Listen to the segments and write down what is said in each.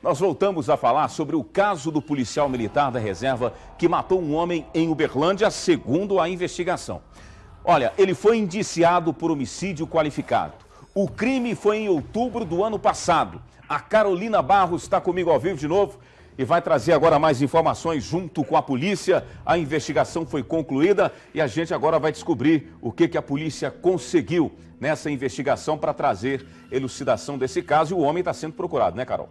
Nós voltamos a falar sobre o caso do policial militar da reserva que matou um homem em Uberlândia, segundo a investigação. Olha, ele foi indiciado por homicídio qualificado. O crime foi em outubro do ano passado. A Carolina Barros está comigo ao vivo de novo e vai trazer agora mais informações junto com a polícia. A investigação foi concluída e a gente agora vai descobrir o que a polícia conseguiu nessa investigação para trazer elucidação desse caso. E o homem está sendo procurado, né, Carol?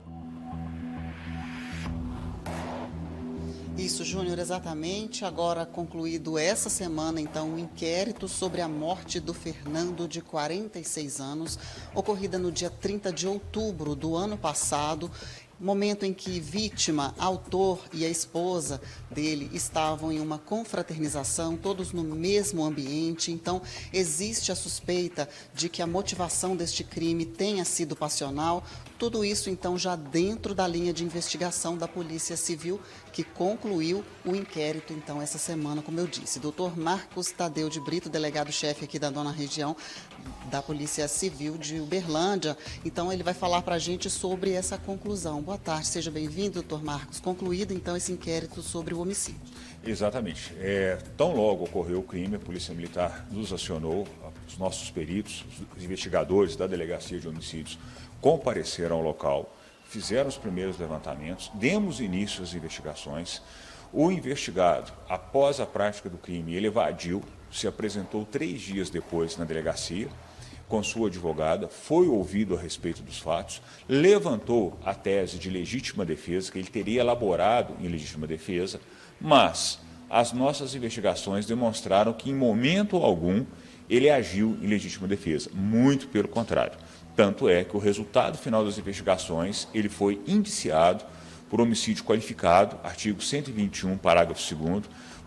Isso, Júnior, exatamente. Agora concluído essa semana, então, um inquérito sobre a morte do Fernando, de 46 anos, ocorrida no dia 30 de outubro do ano passado, momento em que vítima, autor e a esposa dele estavam em uma confraternização, todos no mesmo ambiente. Então, existe a suspeita de que a motivação deste crime tenha sido passional. Tudo isso, então, já dentro da linha de investigação da Polícia Civil, que concluiu o inquérito, então, essa semana, como eu disse. Dr. Marcos Tadeu de Brito, delegado-chefe aqui da nona região da Polícia Civil de Uberlândia. Então, ele vai falar para a gente sobre essa conclusão. Boa tarde, seja bem-vindo, doutor Marcos. Concluído, então, esse inquérito sobre o homicídio. Exatamente. Tão logo ocorreu o crime, a Polícia Militar nos acionou, os nossos peritos, os investigadores da Delegacia de Homicídios compareceram ao local, fizeram os primeiros levantamentos, demos início às investigações. O investigado, após a prática do crime, ele evadiu, se apresentou 3 dias depois na delegacia, com sua advogada, foi ouvido a respeito dos fatos, levantou a tese de legítima defesa, que ele teria elaborado em legítima defesa, mas as nossas investigações demonstraram que, em momento algum, ele agiu em legítima defesa, muito pelo contrário. Tanto é que o resultado final das investigações, ele foi indiciado por homicídio qualificado, artigo 121, parágrafo 2º,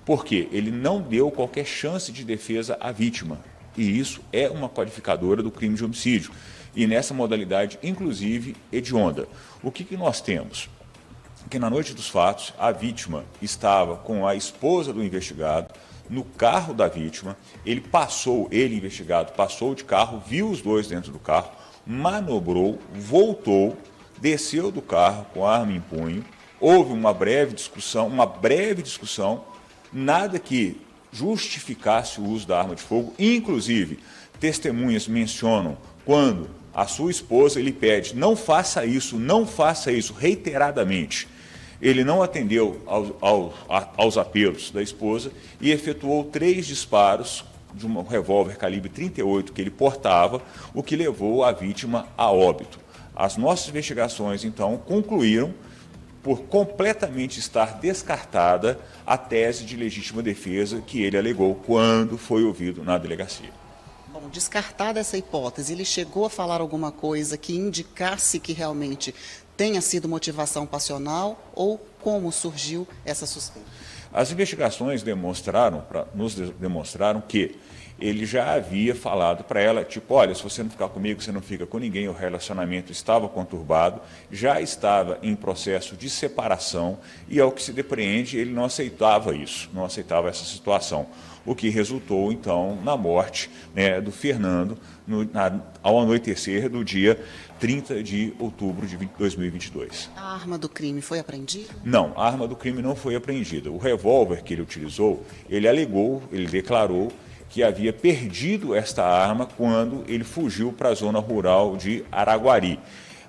porque ele não deu qualquer chance de defesa à vítima. E isso é uma qualificadora do crime de homicídio. E nessa modalidade, inclusive, hedionda. O que nós temos? Que na noite dos fatos, a vítima estava com a esposa do investigado no carro da vítima. Ele, investigado, passou de carro, viu os dois dentro do carro, manobrou, voltou, desceu do carro com a arma em punho. Houve uma breve discussão, nada que justificasse o uso da arma de fogo. Inclusive, testemunhas mencionam quando a sua esposa lhe pede: não faça isso, reiteradamente. Ele não atendeu aos apelos da esposa e efetuou 3 disparos de um revólver calibre 38 que ele portava, o que levou a vítima a óbito. As nossas investigações, então, concluíram por completamente estar descartada a tese de legítima defesa que ele alegou quando foi ouvido na delegacia. Bom, descartada essa hipótese, ele chegou a falar alguma coisa que indicasse que realmente tenha sido motivação passional, ou como surgiu essa suspeita? As investigações nos demonstraram que ele já havia falado para ela, tipo: olha, se você não ficar comigo, você não fica com ninguém. O relacionamento estava conturbado, já estava em processo de separação e, ao que se depreende, ele não aceitava isso, não aceitava essa situação. O que resultou, então, na morte, do Fernando ao anoitecer do dia 30 de outubro de 2022. A arma do crime foi apreendida? Não, a arma do crime não foi apreendida. O revólver que ele utilizou, ele declarou que havia perdido esta arma quando ele fugiu para a zona rural de Araguari.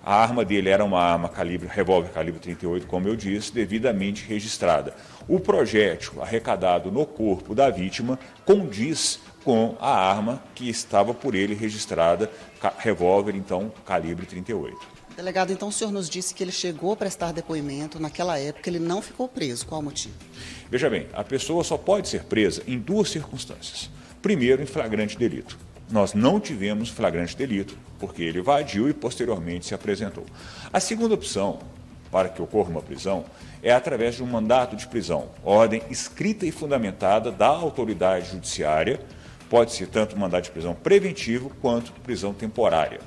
A arma dele era uma arma revólver calibre 38, como eu disse, devidamente registrada. O projétil arrecadado no corpo da vítima condiz com a arma que estava por ele registrada, revólver, então, calibre 38. Delegado, então o senhor nos disse que ele chegou a prestar depoimento, naquela época ele não ficou preso. Qual o motivo? Veja bem, a pessoa só pode ser presa em 2 circunstâncias. Primeiro, em flagrante delito. Nós não tivemos flagrante delito, porque ele evadiu e posteriormente se apresentou. A segunda opção para que ocorra uma prisão é através de um mandato de prisão, ordem escrita e fundamentada da autoridade judiciária. Pode ser tanto mandato de prisão preventivo quanto prisão temporária.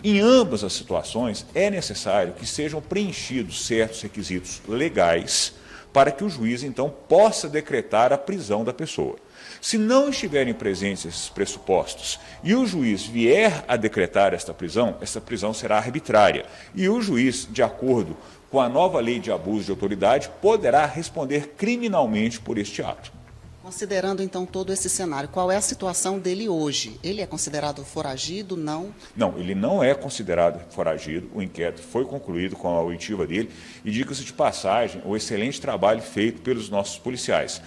Em ambas as situações, é necessário que sejam preenchidos certos requisitos legais para que o juiz, então, possa decretar a prisão da pessoa. Se não estiverem presentes esses pressupostos e o juiz vier a decretar essa prisão será arbitrária. E o juiz, de acordo com a nova lei de abuso de autoridade, poderá responder criminalmente por este ato. Considerando, então, todo esse cenário, qual é a situação dele hoje? Ele é considerado foragido, não? Não, ele não é considerado foragido. O inquérito foi concluído com a oitiva dele e, diga-se de passagem, o excelente trabalho feito pelos nossos policiais.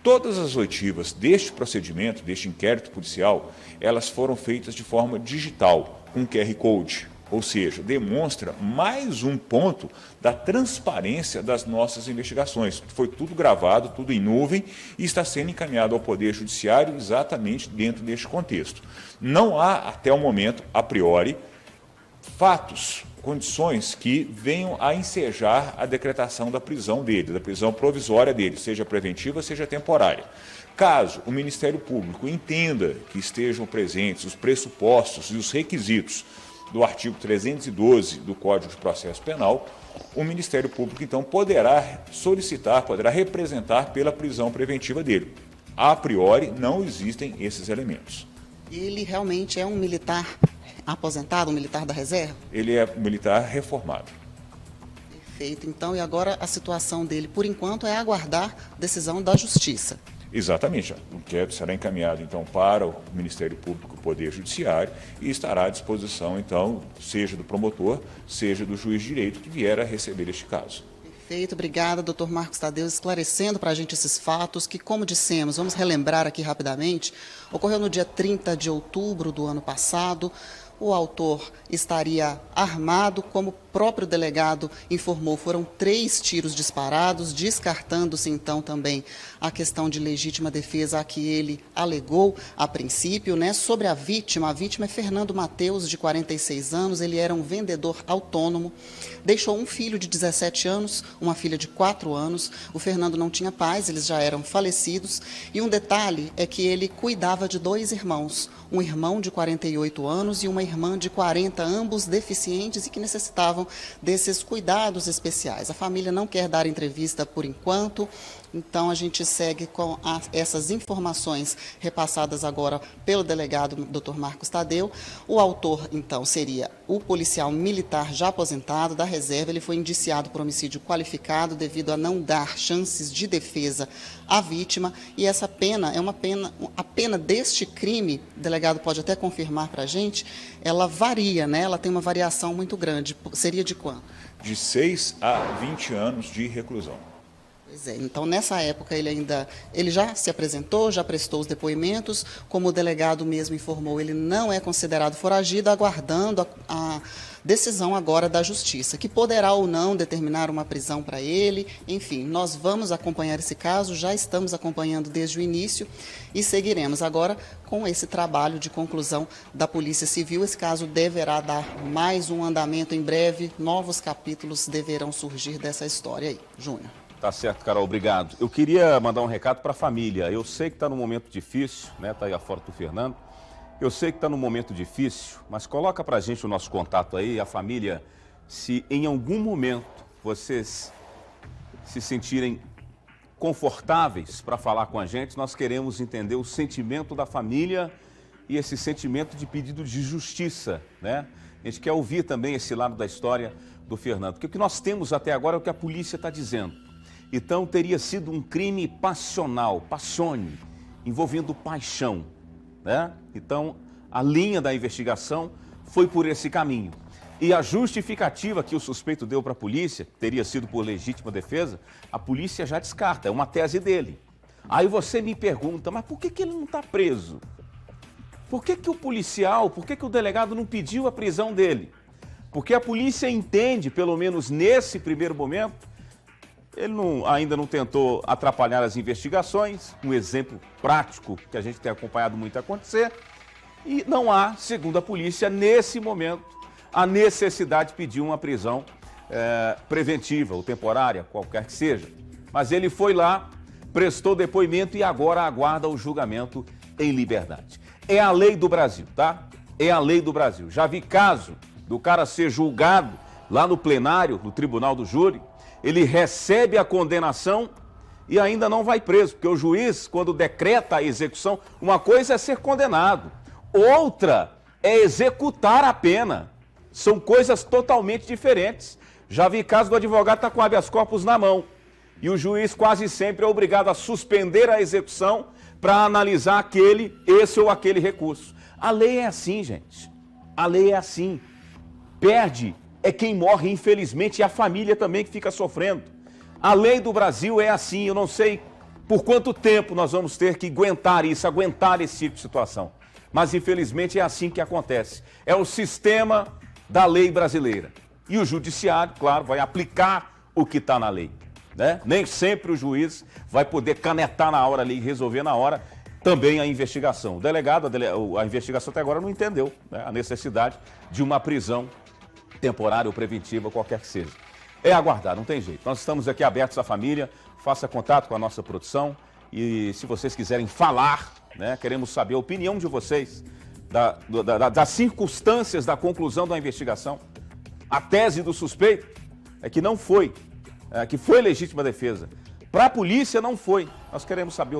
Todas as oitivas deste procedimento, deste inquérito policial, elas foram feitas de forma digital, com QR Code. Ou seja, demonstra mais um ponto da transparência das nossas investigações. Foi tudo gravado, tudo em nuvem e está sendo encaminhado ao Poder Judiciário exatamente dentro deste contexto. Não há, até o momento, a priori, fatos, condições que venham a ensejar a decretação da prisão dele, da prisão provisória dele, seja preventiva, seja temporária. Caso o Ministério Público entenda que estejam presentes os pressupostos e os requisitos do artigo 312 do Código de Processo Penal, o Ministério Público, então, poderá solicitar, poderá representar pela prisão preventiva dele. A priori, não existem esses elementos. Ele realmente é um militar aposentado, um militar da reserva? Ele é militar reformado. Perfeito. Então, e agora a situação dele, por enquanto, é aguardar decisão da Justiça. Exatamente. O inquérito será encaminhado, então, para o Ministério Público, o Poder Judiciário, e estará à disposição, então, seja do promotor, seja do juiz de direito que vier a receber este caso. Perfeito. Obrigada, doutor Marcos Tadeu, esclarecendo para a gente esses fatos que, como dissemos, vamos relembrar aqui rapidamente, ocorreu no dia 30 de outubro do ano passado. O autor estaria armado, como o próprio delegado informou, foram 3 tiros disparados, descartando-se então também a questão de legítima defesa a que ele alegou a princípio, né? Sobre a vítima é Fernando Mateus, de 46 anos, ele era um vendedor autônomo, deixou um filho de 17 anos, uma filha de 4 anos, o Fernando não tinha pais, eles já eram falecidos, e um detalhe é que ele cuidava de 2 irmãos, um irmão de 48 anos e uma irmã de 40, ambos deficientes e que necessitavam desses cuidados especiais. A família não quer dar entrevista por enquanto, então a gente segue com essas informações repassadas agora pelo delegado Dr. Marcos Tadeu. O autor, então, seria o policial militar já aposentado da reserva. Ele foi indiciado por homicídio qualificado devido a não dar chances de defesa à vítima, e essa pena é a pena deste crime, o delegado pode até confirmar para a gente, ela varia, né? Ela tem uma variação muito grande. Seria de quanto? De 6 a 20 anos de reclusão. Pois é, então nessa época ele já se apresentou, já prestou os depoimentos, como o delegado mesmo informou, ele não é considerado foragido, aguardando a decisão agora da Justiça, que poderá ou não determinar uma prisão para ele. Enfim, nós vamos acompanhar esse caso, já estamos acompanhando desde o início e seguiremos agora com esse trabalho de conclusão da Polícia Civil. Esse caso deverá dar mais um andamento em breve, novos capítulos deverão surgir dessa história aí. Júnior. Tá certo, Carol, obrigado. Eu queria mandar um recado para a família. Eu sei que está num momento difícil, né? Está aí a foto do Fernando. Eu sei que está num momento difícil, mas coloca para a gente o nosso contato aí, a família, se em algum momento vocês se sentirem confortáveis para falar com a gente, nós queremos entender o sentimento da família e esse sentimento de pedido de justiça, né? A gente quer ouvir também esse lado da história do Fernando, porque o que nós temos até agora é o que a polícia está dizendo. Então, teria sido um crime passional, passione, envolvendo paixão, né? Então, a linha da investigação foi por esse caminho. E a justificativa que o suspeito deu para a polícia, que teria sido por legítima defesa, a polícia já descarta, é uma tese dele. Aí você me pergunta, mas por que ele não está preso? Por que o policial, por que o delegado não pediu a prisão dele? Porque a polícia entende, pelo menos nesse primeiro momento, ele ainda não tentou atrapalhar as investigações, um exemplo prático que a gente tem acompanhado muito acontecer, e não há, segundo a polícia, nesse momento, a necessidade de pedir uma prisão preventiva ou temporária, qualquer que seja. Mas ele foi lá, prestou depoimento e agora aguarda o julgamento em liberdade. É a lei do Brasil, tá? É a lei do Brasil. Já vi caso do cara ser julgado lá no plenário, no tribunal do júri, ele recebe a condenação e ainda não vai preso, porque o juiz, quando decreta a execução, uma coisa é ser condenado, outra é executar a pena. São coisas totalmente diferentes. Já vi caso do advogado estar com habeas corpus na mão e o juiz quase sempre é obrigado a suspender a execução para analisar esse ou aquele recurso. A lei é assim, gente. A lei é assim. Perde é quem morre, infelizmente, e a família também que fica sofrendo. A lei do Brasil é assim. Eu não sei por quanto tempo nós vamos ter que aguentar isso, aguentar esse tipo de situação. Mas, infelizmente, é assim que acontece. É o sistema da lei brasileira. E o judiciário, claro, vai aplicar o que está na lei, né? Nem sempre o juiz vai poder canetar na hora ali e resolver na hora também a investigação. O delegado, a investigação até agora não entendeu, né, a necessidade de uma prisão temporária ou preventiva, qualquer que seja. É aguardar, não tem jeito. Nós estamos aqui abertos à família, faça contato com a nossa produção e se vocês quiserem falar, né, queremos saber a opinião de vocês das circunstâncias da conclusão da investigação. A tese do suspeito é que não foi, que foi legítima defesa. Para a polícia não foi. Nós queremos saber